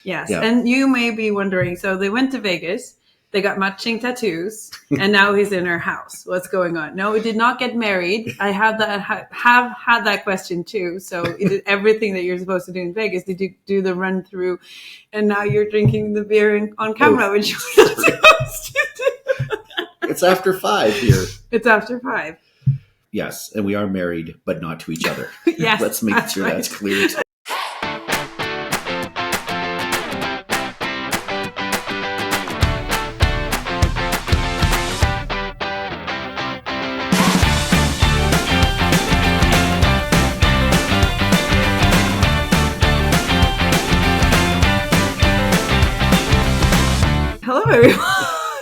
Yes. Yeah. And you may be wondering, so they went to Vegas, they got matching tattoos, and now he's in her house. What's going on? No, we did not get married. I have had that question too. So you did everything that you're supposed to do in Vegas. Did you do the run through? And now you're drinking the beer on camera, which you're not supposed to do. It's after 5 here. It's after 5. Yes, and we are married, but not to each other. Yes, Let's make sure right. that's clear.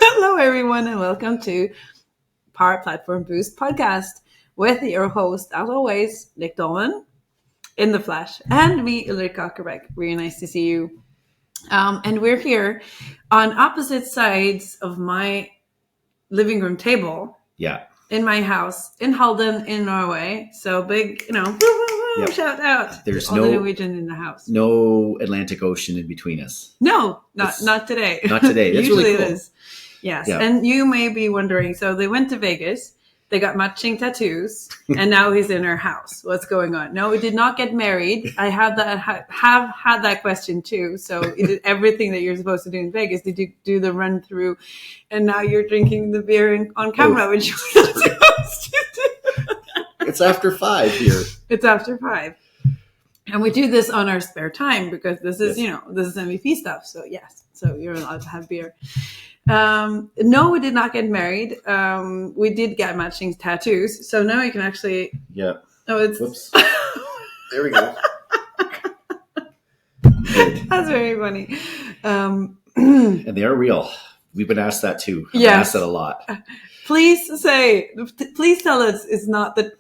Hello, everyone, and welcome to Power Platform Boost podcast with your host, as always, Nick Dolan in the flesh, and me, Ulrikke. Really nice to see you. And we're here on opposite sides of my living room table. Yeah. In my house in Halden, in Norway. So big, Yep. Shout out. There's all the Norwegian in the house. No Atlantic Ocean in between us. No, not today. Not today. That's Usually really cool. It is. Yes. Yeah. And you may be wondering, so they went to Vegas, they got matching tattoos, and now he's in her house. What's going on? No, we did not get married. I have had that question too. So you did everything that you're supposed to do in Vegas. Did you do the run through? And now you're drinking the beer on camera, which you're not supposed to do. It's after 5 here. It's after 5. And we do this on our spare time because this is, this is MVP stuff. So yes, so you're allowed to have beer. No, we did not get married. We did get matching tattoos. So now you can actually... Yeah. Oh, it's... Whoops. There we go. That's very funny. And they are real. We've been asked that too. I've been asked that a lot. Please tell us it's not the...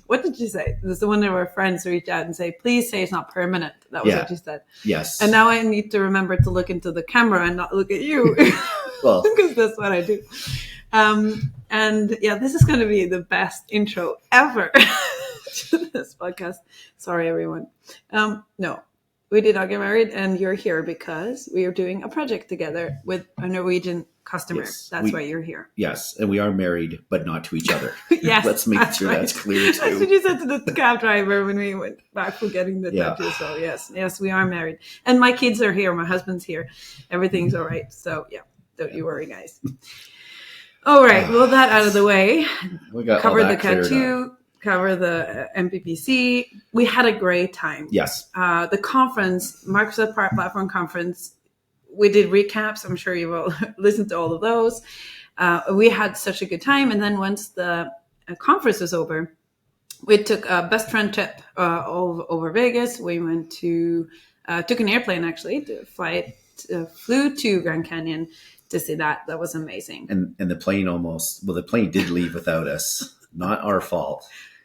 what did you say? This is one of our friends reached out and say, please say it's not permanent. That was what you said. Yes. And now I need to remember to look into the camera and not look at you. Well, because that's what I do. And yeah, this is going to be the best intro ever to this podcast. Sorry, everyone. No, we did not get married, and you're here because we are doing a project together with a Norwegian customer. Yes, that's why you're here. Yes, and we are married, but not to each other. Yes, let's make sure that's clear too. That's what you said to the cab driver when we went back for getting the tattoo. So yes, we are married, and my kids are here. My husband's here. Everything's all right. So yeah, don't you worry, guys. All right, well, that out of the way. We got covered the tattoo. Cover the MPPC. We had a great time. Yes. The conference, Microsoft Power Platform Conference, we did recaps. I'm sure you've all listened to all of those. We had such a good time. And then once the conference was over, we took a best friend trip over Vegas. We went to, took an airplane actually, flew to Grand Canyon to see that. That was amazing. And the plane the plane did leave without us. Not our fault.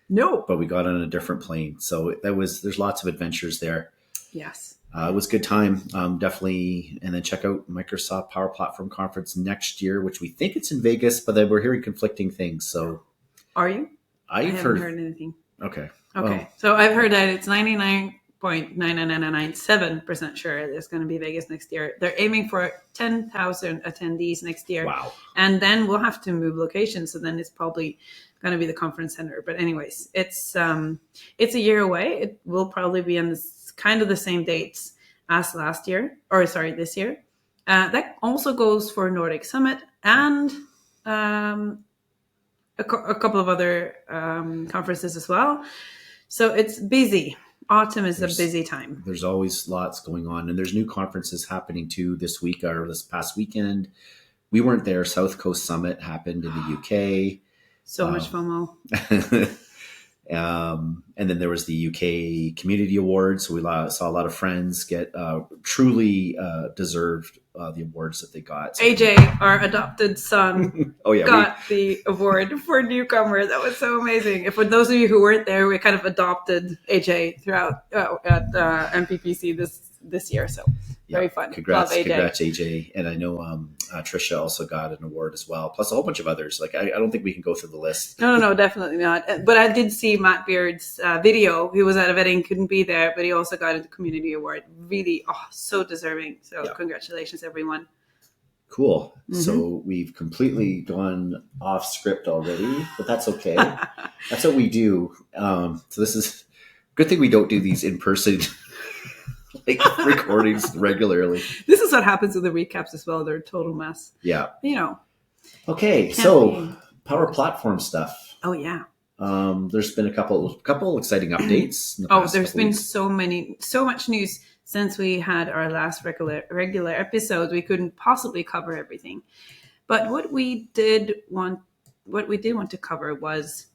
No. But we got on a different plane. So there's lots of adventures there. Yes. It was a good time. Definitely. And then check out Microsoft Power Platform Conference next year, which we think it's in Vegas, but then we're hearing conflicting things. So are you? I haven't heard anything. Okay. Well, so I've heard that it's 99.99997% sure there's going to be Vegas next year. They're aiming for 10,000 attendees next year. Wow. And then we'll have to move locations. So then it's probably going to be the conference center. But anyways, it's a year away. It will probably be on kind of the same dates as this year. That also goes for Nordic Summit and a couple of other conferences as well. So it's busy. Autumn is a busy time. There's always lots going on. And there's new conferences happening too this week or this past weekend. We weren't there. South Coast Summit happened in the UK. So much FOMO. And then there was the UK Community Awards. So we saw a lot of friends get truly deserved the awards that they got. So AJ, our adopted son, got the award for newcomer. That was so amazing. For those of you who weren't there, we kind of adopted AJ throughout at MPPC this year. So Very fun. Congrats, Love AJ. congrats, AJ. And I know Trisha also got an award as well, plus a whole bunch of others. Like I don't think we can go through the list. No, definitely not. But I did see Matt Beard's video. He was at a wedding, couldn't be there, but he also got a community award. Really, so deserving. So congratulations, everyone. Cool. So we've completely gone off script already, but that's okay. That's what we do. So this is good thing we don't do these in person like recordings regularly. This is what happens with the recaps as well. They're a total mess. Yeah. Okay, so Power Platform stuff. Oh yeah. There's been a couple exciting updates. There's been so much news since we had our last regular episode. We couldn't possibly cover everything, but what we did want to cover was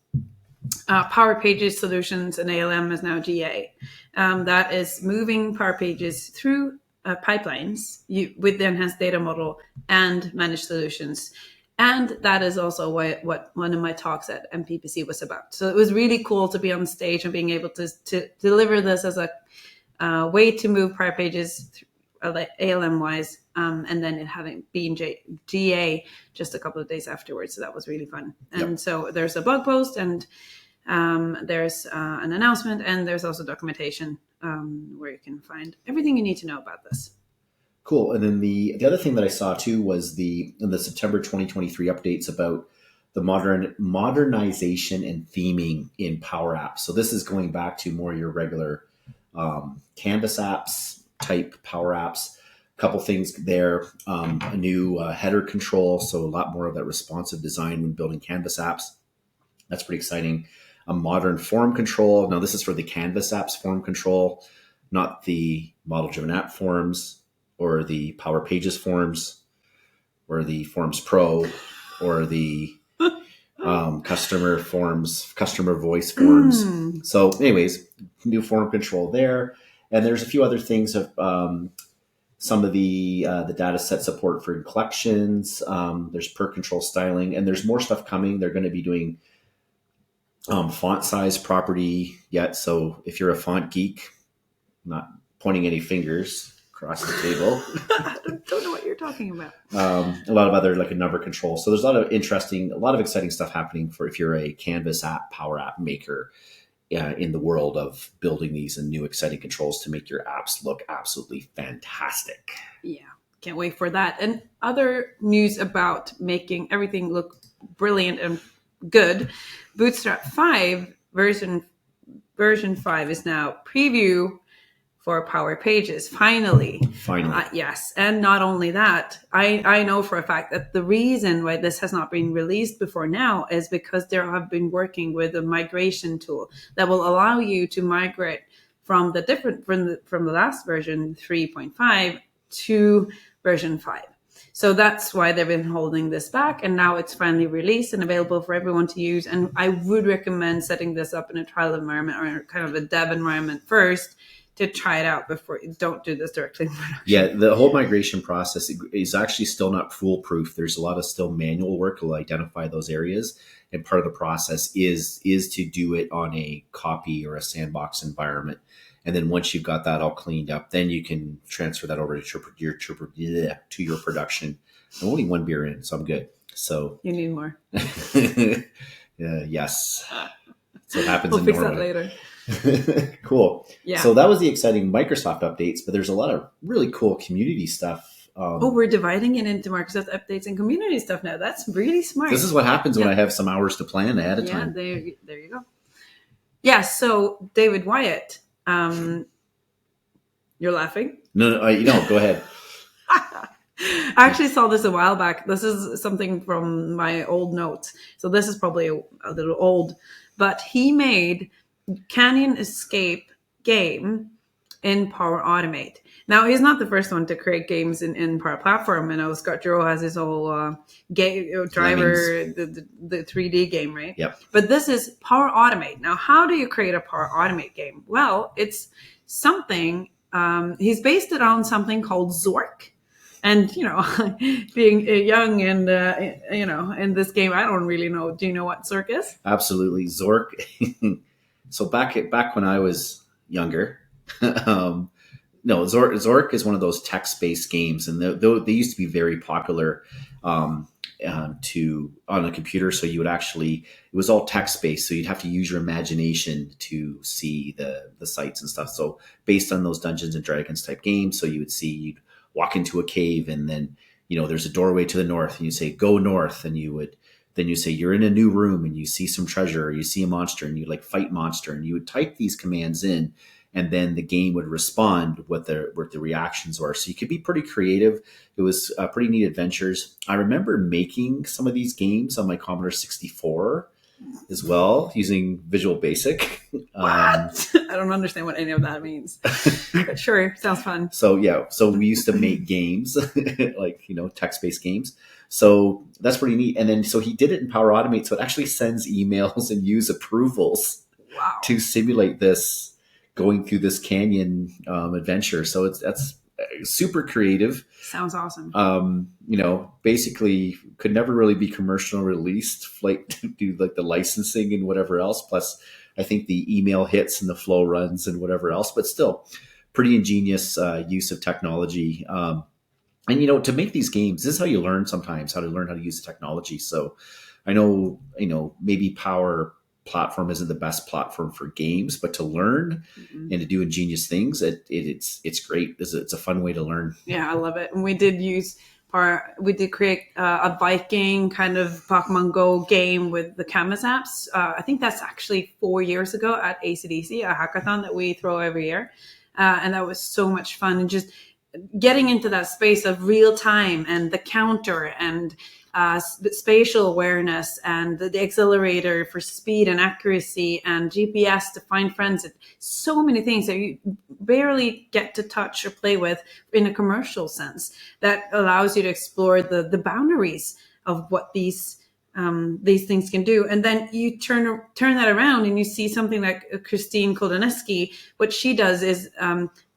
Power Pages Solutions, and ALM is now GA. That is moving Power Pages through pipelines with the enhanced data model and managed solutions. And that is also what one of my talks at MPPC was about. So it was really cool to be on stage and being able to deliver this as a way to move Power Pages ALM-wise, and then it having been GA just a couple of days afterwards. So that was really fun. And so there's a blog post, and there's an announcement, and there's also documentation where you can find everything you need to know about this. Cool. And then the other thing that I saw too was in the September 2023 updates about the modernization and theming in Power Apps. So this is going back to more your regular Canvas apps type Power Apps. A couple things there. A new header control, so a lot more of that responsive design when building Canvas apps. That's pretty exciting. A modern form control. Now this is for the Canvas apps form control, not the model-driven app forms, or the Power Pages forms, or the Forms Pro, or the customer voice forms. So anyways, new form control there. And there's a few other things of some of the data set support for collections. There's per control styling, and there's more stuff coming. They're going to be doing font size property yet. So if you're a font geek, not pointing any fingers across the table. I don't know what you're talking about. A lot of other like a number control. So there's a lot of exciting stuff happening for if you're a Canvas app, Power App maker in the world of building these and new exciting controls to make your apps look absolutely fantastic. Yeah. Can't wait for that. And other news about making everything look brilliant and good. Bootstrap 5 version 5 is now preview for Power Pages. Finally. Yes. And not only that, I know for a fact that the reason why this has not been released before now is because they have been working with a migration tool that will allow you to migrate from the last version 3.5 to version 5. So that's why they've been holding this back, and now it's finally released and available for everyone to use. And I would recommend setting this up in a trial environment or kind of a dev environment first to try it out before you don't do this directly in production. Yeah, the whole migration process is actually still not foolproof. There's a lot of still manual work to identify those areas. And part of the process is to do it on a copy or a sandbox environment. And then once you've got that all cleaned up, then you can transfer that over to your production. I'm only one beer in, so I'm good. So you need more. Yes. So it happens. We'll fix that later. Cool. Yeah. So that was the exciting Microsoft updates, but there's a lot of really cool community stuff. We're dividing it into Microsoft updates and community stuff now. That's really smart. This is what happens when I have some hours to plan ahead of time. There you go. Yeah. So David Wyatt, you're laughing? No, go ahead. I actually saw this a while back. This is something from my old notes. So this is probably a little old, but he made Canyon Escape game in Power Automate. Now, he's not the first one to create games in Power Platform. I know Scott Juro has his whole game driver, the 3D game, right? Yep. But this is Power Automate. Now, how do you create a Power Automate game? Well, it's something, he's based it on something called Zork. And, being young and, in this game, I don't really know. Do you know what Zork is? Absolutely. Zork. So back when I was younger, no, Zork is one of those text-based games, and they used to be very popular to on a computer. So you would actually, it was all text-based, so you'd have to use your imagination to see the sights and stuff. So based on those Dungeons and Dragons type games, so you'd walk into a cave, and then there's a doorway to the north, and you say go north, and then you say you're in a new room and you see some treasure, or you see a monster, and you like fight monster, and you would type these commands in, and then the game would respond what the reactions were. So you could be pretty creative. It was pretty neat adventures. I remember making some of these games on my Commodore 64 as well, using Visual Basic. What? I don't understand what any of that means. But sure, sounds fun. So we used to make games, like, text-based games. So that's pretty neat. And then, so he did it in Power Automate. So it actually sends emails and use approvals to simulate this, going through this canyon adventure. So that's super creative. Sounds awesome. Basically could never really be commercial released, like to do like the licensing and whatever else. Plus, I think the email hits and the flow runs and whatever else, but still pretty ingenious use of technology. And to make these games, this is how you learn sometimes, how to learn how to use the technology. So I know, maybe Power Platform isn't the best platform for games, but to learn and to do ingenious things, it's great. It's a fun way to learn. Yeah, I love it. And we did create a Viking kind of Pokemon Go game with the Canvas apps. I think that's actually 4 years ago at ACDC, a hackathon that we throw every year. And that was so much fun. And just getting into that space of real time and the counter and spatial awareness and the accelerator for speed and accuracy and GPS to find friends. So many things that you barely get to touch or play with in a commercial sense that allows you to explore the boundaries of what these things can do. And then you turn that around and you see something like Christine Koldaneski. What she does is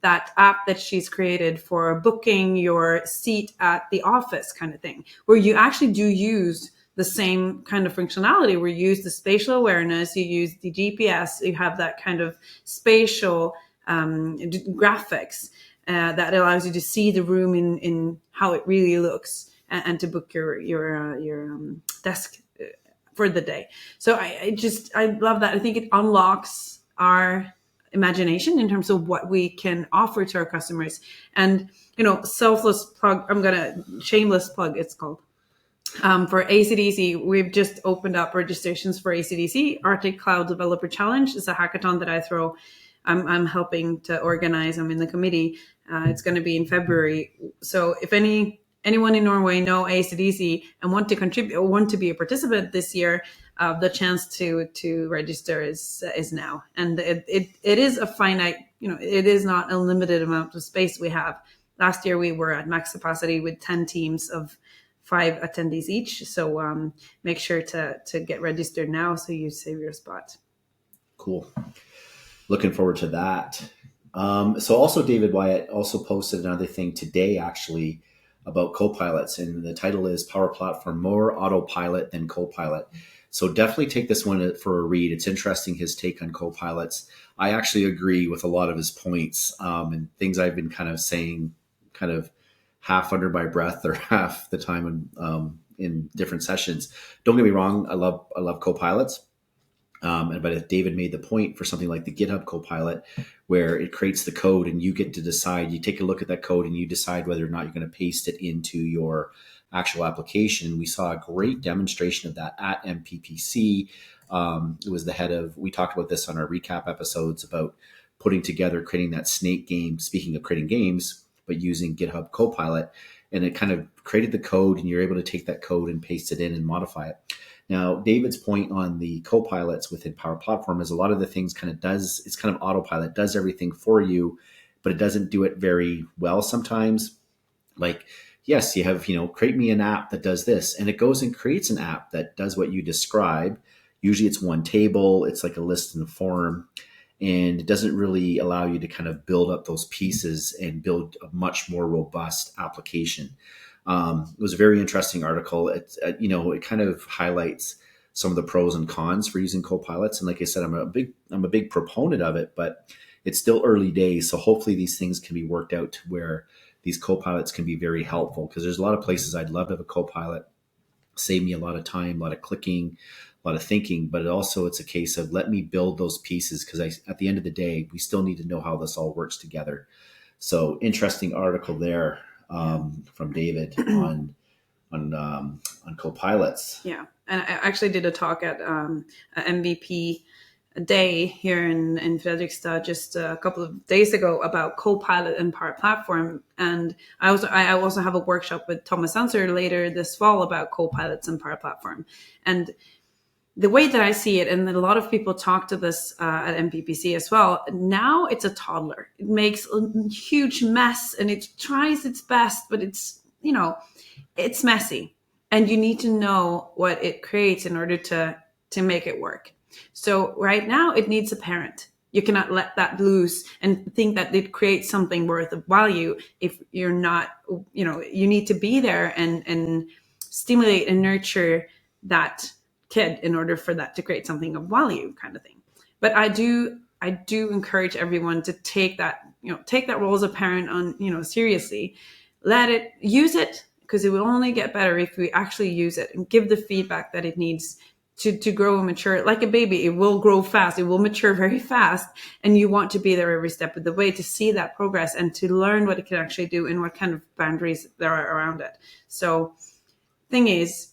that app that she's created for booking your seat at the office kind of thing, where you actually do use the same kind of functionality, where you use the spatial awareness, you use the GPS, you have that kind of spatial graphics that allows you to see the room in how it really looks and to book your desk for the day. So I love that. I think it unlocks our imagination in terms of what we can offer to our customers. And selfless plug, shameless plug, it's called, for ACDC. We've just opened up registrations for ACDC Arctic Cloud Developer Challenge. It's a hackathon that I throw. I'm helping to organize. I'm in the committee. It's going to be in February. So if anyone in Norway know ACDC and want to contribute or want to be a participant this year, the chance to register is now. And it is a finite, it is not a limited amount of space we have. Last year we were at max capacity with 10 teams of 5 attendees each. So make sure to get registered now so you save your spot. Cool. Looking forward to that. So also David Wyatt also posted another thing today, actually, about copilots, and the title is Power Platform More Autopilot Than Copilot. So definitely take this one for a read. It's interesting, his take on copilots. I actually agree with a lot of his points and things I've been kind of saying, kind of half under my breath or half the time in different sessions. Don't get me wrong, I love copilots. But David made the point for something like the GitHub Copilot, where it creates the code and you get to decide, you take a look at that code and you decide whether or not you're going to paste it into your actual application. We saw a great demonstration of that at MPPC. It was the head of, we talked about this on our recap episodes about putting together, creating that snake game, speaking of creating games, but using GitHub Copilot. And it kind of created the code and you're able to take that code and paste it in and modify it. Now, David's point on the copilots within Power Platform is a lot of the things it's kind of autopilot, does everything for you, but it doesn't do it very well sometimes. Like, yes, you have, create me an app that does this, and it goes and creates an app that does what you describe. Usually it's one table, it's like a list in a form, and it doesn't really allow you to kind of build up those pieces and build a much more robust application. It was a very interesting article. It kind of highlights some of the pros and cons for using copilots. And like I said, I'm a big proponent of it, but it's still early days. So hopefully these things can be worked out to where these copilots can be very helpful, because there's a lot of places I'd love to have a copilot, save me a lot of time, a lot of clicking, a lot of thinking, but it's a case of let me build those pieces, because at the end of the day, we still need to know how this all works together. So interesting article there from David on copilots. Yeah, and I actually did a talk at MVP day here in Fredrikstad just a couple of days ago about Copilot and Power Platform, and I also have a workshop with Thomas Sanser later this fall about Copilots and Power Platform. And the way that I see it, and a lot of people talk to this at MPPC as well, now it's a toddler. It makes a huge mess and it tries its best, but it's messy. And you need to know what it creates in order to make it work. So right now it needs a parent. You cannot let that loose and think that it creates something worth of value if you're not, you need to be there and stimulate and nurture that kid in order for that to create something of value, kind of thing. But I do encourage everyone to take that role as a parent on, seriously. Use it, because it will only get better if we actually use it and give the feedback that it needs to grow and mature. Like a baby, it will grow fast, it will mature very fast, and you want to be there every step of the way to see that progress and to learn what it can actually do and what kind of boundaries there are around it. So thing is,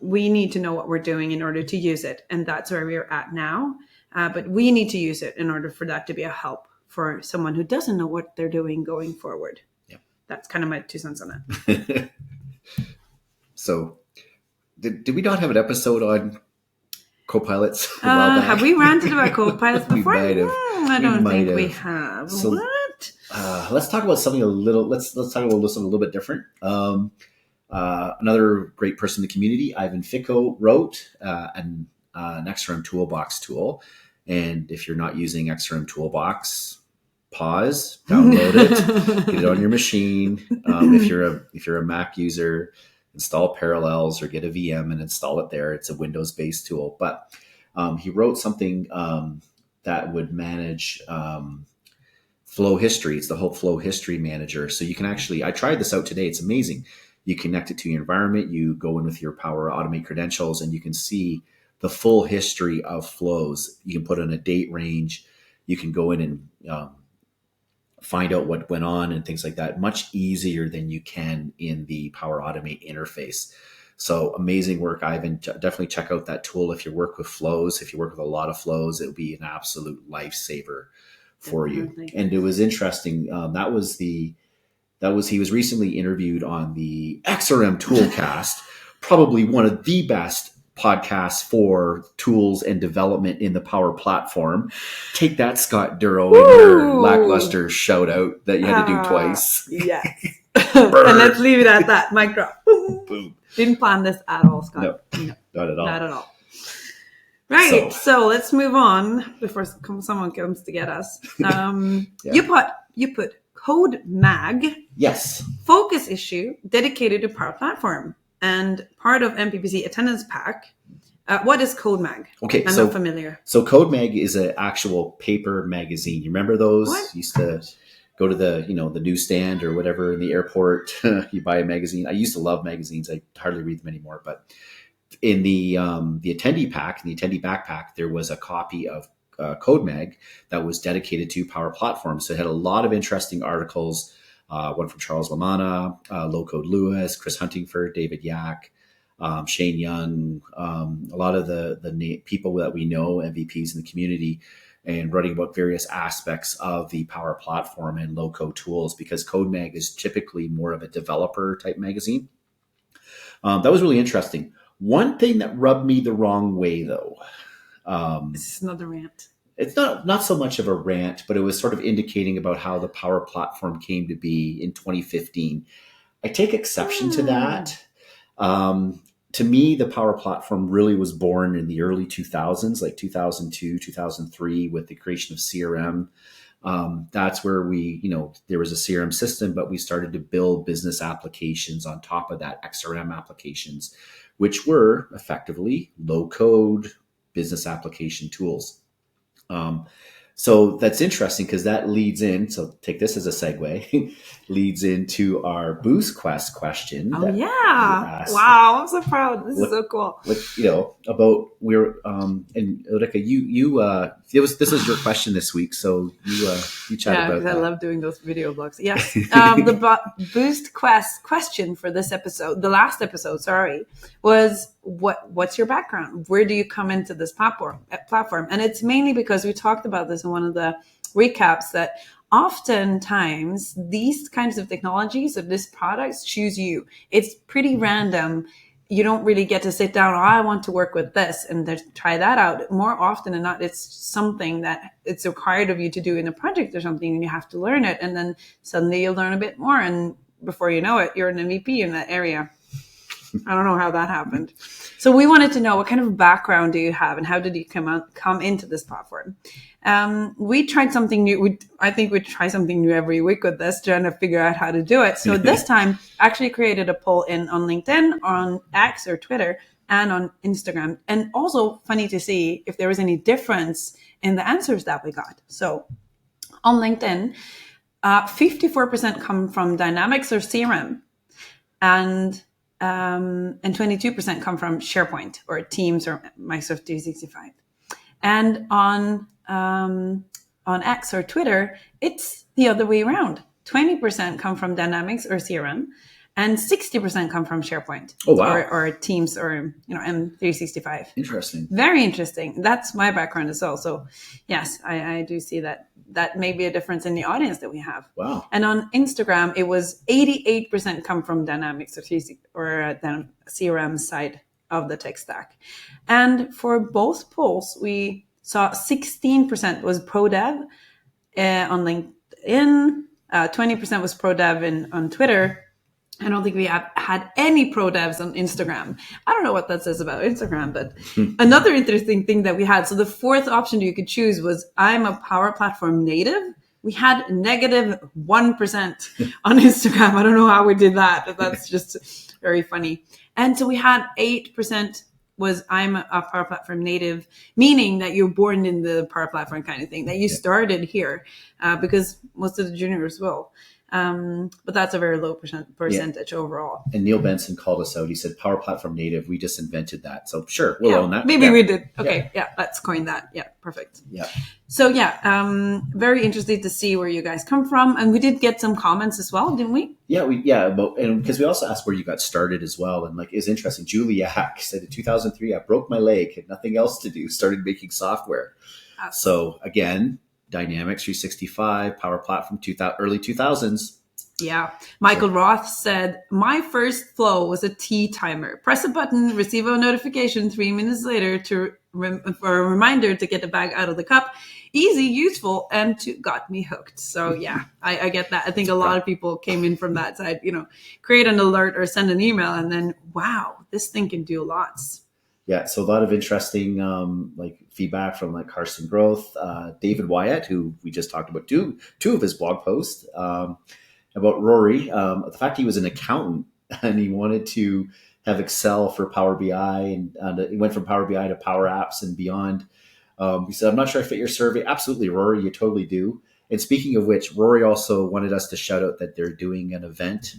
we need to know what we're doing in order to use it, and that's where we're at now. But we need to use it in order for that to be a help for someone who doesn't know what they're doing going forward. Yeah. That's kind of my 2 cents on that. So did we not have an episode on copilots? Have we ranted about copilots before? We might have. I don't think we have. So, what? Let's talk about something let's talk about something a little bit different. Another great person in the community, Ivan Ficko, wrote an XRM Toolbox tool. And if you're not using XRM Toolbox, pause, download it, get it on your machine. If you're a Mac user, install Parallels or get a VM and install it there. It's a Windows-based tool. But he wrote something that would manage flow history. It's the whole flow history manager. So you can I tried this out today. It's amazing. You connect it to your environment. You go in with your Power Automate credentials, and you can see the full history of flows. You can put in a date range. You can go in and find out what went on and things like that. Much easier than you can in the Power Automate interface. So amazing work, Ivan. Definitely check out that tool if you work with flows. If you work with a lot of flows, it'll be an absolute lifesaver for you. And it was interesting. He was recently interviewed on the XRM Toolcast, probably one of the best podcasts for tools and development in the Power Platform. Take that, Scott Duro, in your lackluster shout out that you had to do twice. Yes. And let's leave it at that. Mic drop. Boom. Didn't plan this at all, Scott. No, not at all. Not at all. Right, so let's move on before someone comes to get us. Yeah. You put Code Mag. Yes. Focus issue dedicated to Power Platform and part of MPPC attendance pack. What is Code Mag? Okay, I'm not familiar. So Code Mag is an actual paper magazine. You remember those? What? You used to go to the newsstand or whatever in the airport. You buy a magazine. I used to love magazines. I hardly read them anymore. But in the attendee pack, in the attendee backpack, there was a copy of Code Mag that was dedicated to Power Platform. So it had a lot of interesting articles. One from Charles Lamanna, Low Code Lewis, Chris Huntingford, David Yak, Shane Young, a lot of the people that we know, MVPs in the community, and writing about various aspects of the Power Platform and low code tools, because Code Mag is typically more of a developer type magazine. That was really interesting. One thing that rubbed me the wrong way, though. This is another rant. It's not so much of a rant, but it was sort of indicating about how the Power Platform came to be in 2015. I take exception to that. To me, the Power Platform really was born in the early 2000s, like 2002, 2003, with the creation of CRM. That's where there was a CRM system, but we started to build business applications on top of that, XRM applications, which were effectively low code business application tools. So that's interesting because that leads in. So take this as a segue. Leads into our Boost Quest question Oh that you yeah! asked. Wow, I'm so proud. This is What, so cool. about and Ulrikke, this was your question this week, so you chat Yeah, about because I that. love doing those video blogs. Yes. Boost Quest question for this episode, the last episode, sorry, was what's your background? Where do you come into this platform? And it's mainly because we talked about this in one of the recaps that oftentimes these kinds of technologies of these products choose you. It's pretty random. You don't really get to sit down, oh, I want to work with this and try that out. More often than not, it's something that it's required of you to do in a project or something, and you have to learn it. And then suddenly you'll learn a bit more. And before you know it, you're an MVP in that area. I don't know how that happened. So we wanted to know, what kind of background do you have and how did you come into this platform? We tried something new. I think we try something new every week with this, trying to figure out how to do it. So this time actually created a poll on LinkedIn, on X or Twitter, and on Instagram. And also funny to see if there was any difference in the answers that we got. So on LinkedIn, 54% come from Dynamics or CRM, and 22% come from SharePoint or Teams or Microsoft 365. And on X or Twitter, it's the other way around. 20% come from Dynamics or CRM, and 60% come from SharePoint or Teams or M365. Interesting. Very interesting. That's my background as well. So yes, I do see that may be a difference in the audience that we have. Wow. And on Instagram, it was 88% come from Dynamics or CRM side of the tech stack. And for both polls, we saw 16% was pro dev on LinkedIn, 20% was pro dev on Twitter. I don't think we have had any pro devs on Instagram. I don't know what that says about Instagram, but another interesting thing that we had. So the fourth option you could choose was I'm a Power Platform native. We had -1% on Instagram. I don't know how we did that, but that's just very funny. And so we had 8% was I'm a Power Platform native, meaning that you're born in the Power Platform kind of thing, that you started here, because most of the juniors will. But that's a very low percentage overall. And Neil Benson called us out. He said, Power Platform native, we just invented that. So sure, we'll own that. Maybe we did. Okay. Yeah. Let's coin that. Yeah. Perfect. Yeah. So very interested to see where you guys come from. And we did get some comments as well, didn't we? Yeah. And because we also asked where you got started as well. And it's interesting. Juliak said in 2003, I broke my leg, had nothing else to do, started making software. So again, Dynamics 365, Power Platform, early 2000s. Yeah. Michael Roth said, my first flow was a tea timer. Press a button, receive a notification 3 minutes later for a reminder to get the bag out of the cup. Easy, useful, and got me hooked. So yeah, I get that. I think a lot of people came in from that side, create an alert or send an email and then, wow, this thing can do lots. Yeah, so a lot of interesting feedback from Carson Groth, David Wyatt, who we just talked about two of his blog posts about Rory. The fact he was an accountant and he wanted to have Excel for Power BI, and he went from Power BI to Power Apps and beyond. He said, "I'm not sure I fit your survey." Absolutely, Rory, you totally do. And speaking of which, Rory also wanted us to shout out that they're doing an event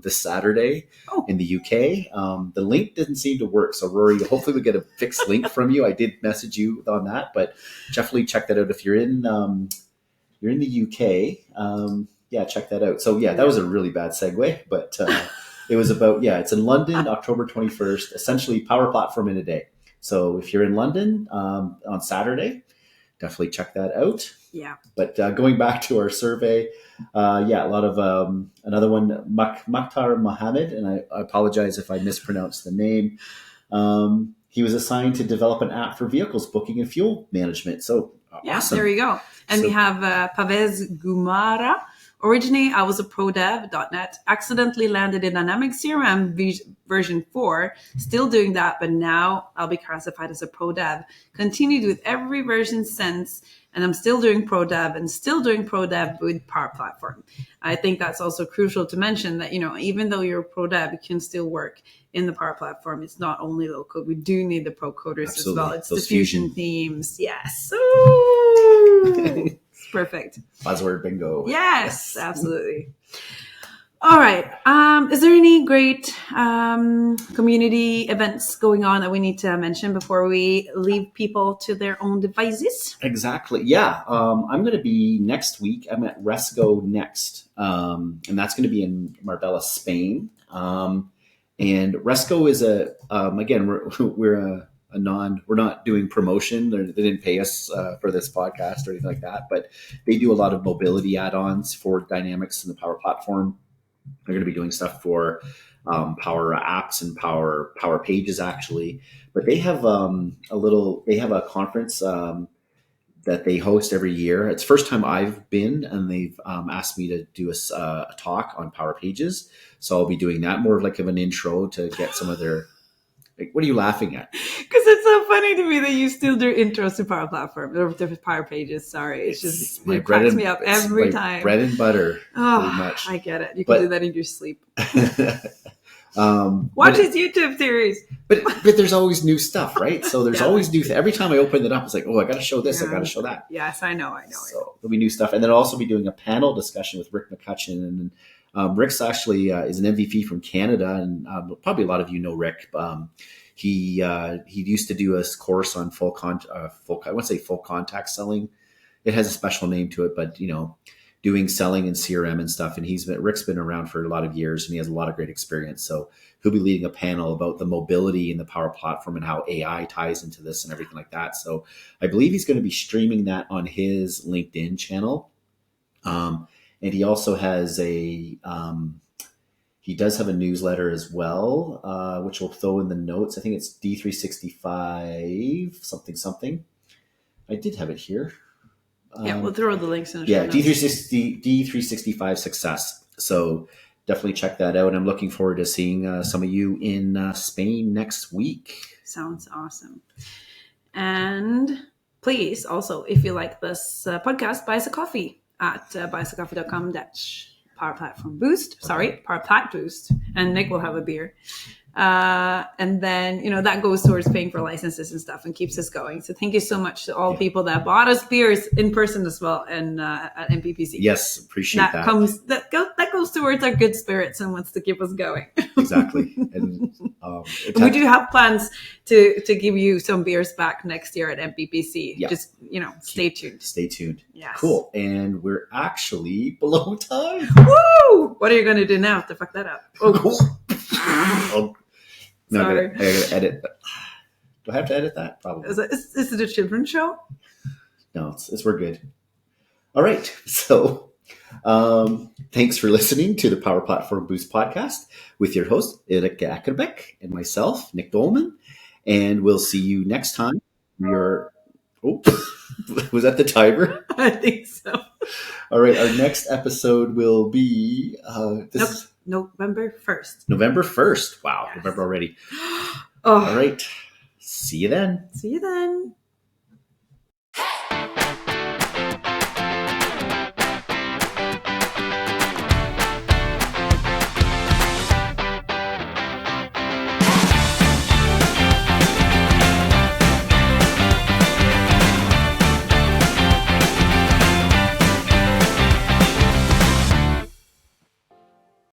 this Saturday in the UK. The link didn't seem to work. So Rory, hopefully we'll get a fixed link from you. I did message you on that, but definitely check that out. If you're in the UK, check that out. So that was a really bad segue, but it was about, it's in London, October 21st, essentially Power Platform in a day. So if you're in London on Saturday, definitely check that out. Yeah. But going back to our survey, a lot of another one, Makhtar Mohammed, and I apologize if I mispronounced the name. He was assigned to develop an app for vehicles booking and fuel management. So awesome. There you go. And we have Pavez Gumara. Originally, I was a pro dev.net, accidentally landed in Dynamics CRM version 4, still doing that, but now I'll be classified as a pro dev. Continued with every version since, and I'm still doing pro dev and still doing pro dev with Power Platform. I think that's also crucial to mention that, even though you're a pro dev, you can still work in the Power Platform. It's not only low code. We do need the pro coders as well. It's those the fusion themes. Yes. Ooh. Woo! It's perfect. Buzzword bingo. Yes, absolutely. All right. Is there any great community events going on that we need to mention before we leave people to their own devices? Exactly. Yeah. I'm going to be next week. I'm at Resco next. And that's going to be in Marbella, Spain. And Resco is again, we're we're not doing promotion. They didn't pay us for this podcast or anything like that, but they do a lot of mobility add-ons for Dynamics and the Power Platform. They're going to be doing stuff for Power Apps and Power Pages actually, but they have a conference that they host every year. It's the first time I've been, and they've asked me to do a talk on Power Pages. So I'll be doing that, more of like of an intro to get some of their. Like, what are you laughing at? Because it's so funny to me that you still do intros to Power Platform or to Power Pages. Sorry, it cracks me up every time. Bread and butter, pretty much. I get it. You can do that in your sleep. Watch his YouTube series. But there's always new stuff, right? So there's always new. Every time I open it up, it's like, oh, I got to show this. I got to show that. Yes, I know. So there'll be new stuff, and then I'll also be doing a panel discussion with Rick McCutcheon, and Rick's actually is an MVP from Canada, and probably a lot of you know Rick. He used to do a course on I won't say full contact selling. It has a special name to it, but doing selling and CRM and stuff. And Rick's been around for a lot of years, and he has a lot of great experience. So he'll be leading a panel about the mobility in the Power Platform and how AI ties into this and everything like that. So I believe he's going to be streaming that on his LinkedIn channel. And he also has he does have a newsletter as well, which we'll throw in the notes. I think it's D365 something. I did have it here. Yeah, we'll throw the links in the show notes. D365 Success. So definitely check that out. I'm looking forward to seeing some of you in Spain next week. Sounds awesome. And please, also, if you like this podcast, buy us a coffee at buyusacoffee.com/Power Platform Boost. Power Plat Boost. And Nick will have a beer. And then, that goes towards paying for licenses and stuff and keeps us going. So thank you so much to all people that bought us beers in person as well and at MPPC. Yes, appreciate that. That goes towards our good spirits and wants to keep us going. Exactly. And we do have plans to give you some beers back next year at MPPC. Yeah. Just, stay tuned. Stay tuned. Yes. Cool. And we're actually below time. Woo! What are you going to do now to fuck that up? Oh. No, sorry. I gotta edit. Do I have to edit that? Probably. Is it a children's show? No, we're good. All right. So, thanks for listening to the Power Platform Boost podcast with your host, Ulrikke Ackerbeck, and myself, Nick Dolman. And we'll see you next time. Was that the timer? I think so. All right. Our next episode will be November 1st. November 1st. Wow. Yes. November already. All right. See you then.